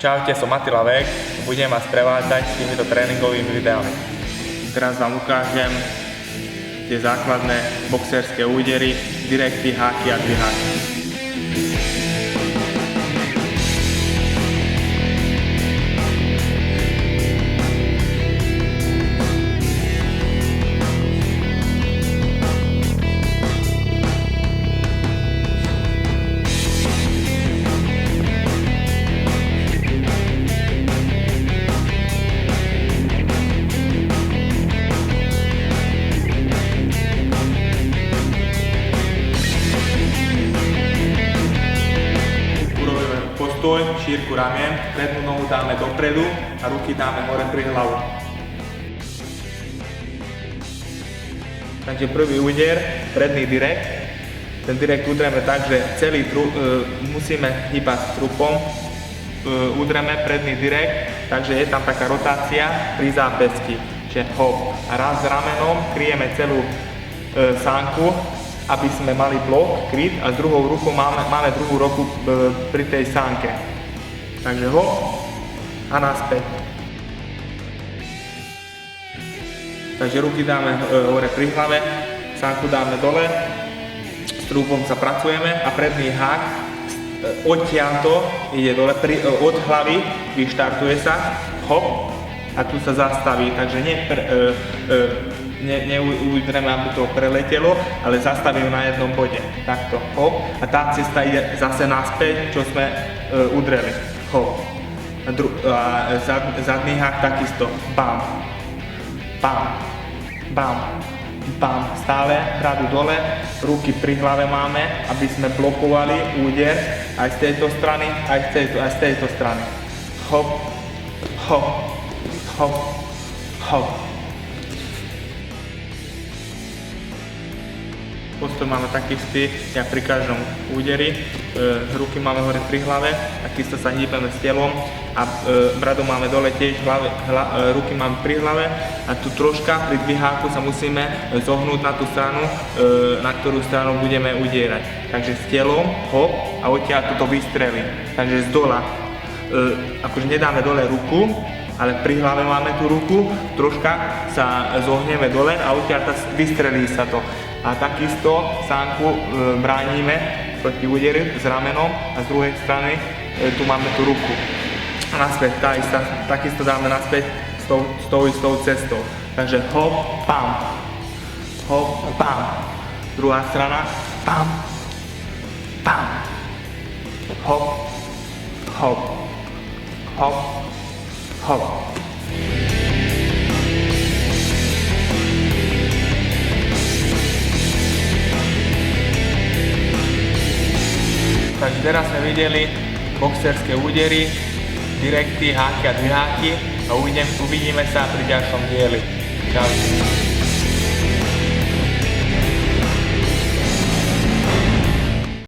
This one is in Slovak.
Čaute, som Attila Vek, budem vás prevádzať s týmito tréningovými videami. Teraz vám ukážem tie základné boxerské údery, direkty, háky a dviháky. Šírku ramien, prednú nohu dáme dopredu a ruky dáme hore pri hlavu. Takže prvý úder, predný direkt. Ten direkt udreme tak, že celý musíme hýbať s trupom. Udreme predný direkt, takže je tam taká rotácia pri zápesky. Čiže hop a raz s ramenom kryjeme celú sánku, aby sme mali blok, kryt a s druhou rukou máme druhú ruku pri tej sánke. Takže hop a naspäť. Takže ruky dáme hore pri hlave, sánku dáme dole, s trúpom sa pracujeme a predný hák odtiaľto ide dole od hlavy, vyštartuje sa, hop a tu sa zastaví, takže neudreme, aby to preletelo, ale zastavíme na jednom bode. Takto, hop a tá cesta ide zase naspäť, čo sme udreli. Hop. A zadný hák takisto. Bam. Bam. Bam. Bam. Stále bradu dole, ruky pri hlave máme, aby sme blokovali úder aj z tejto strany, aj z tejto strany. Hop. Hop. Hop. Hop. Postoj máme taký istý, jak pri každom úderi. Ruky máme hore pri hlave, takisto sa hýbeme s telom a bradu máme dole tiež, ruky máme pri hlave a tu troška pri dviháku sa musíme zohnúť na tú stranu, na ktorú stranu budeme udierať. Takže s telom, hop a odtiaľ toto vystrelí. Takže z dola, akože nedáme dole ruku, ale pri hlave máme tú ruku, troška sa zohneme dole a odtiaľ vystrelí sa to. A takisto sánku bránime proti úderu s ramenom a z druhej strany tu máme tú ruku. A naspäť, takisto dáme naspäť s tou istou cestou. Takže hop, pam, hop, pam. Druhá strana, pam, pam, hop, hop, hop, hop. Takže teraz sme videli boxerské údery, direkty, háky a dviháky a uvidíme sa pri ďalšom dieli. Čau.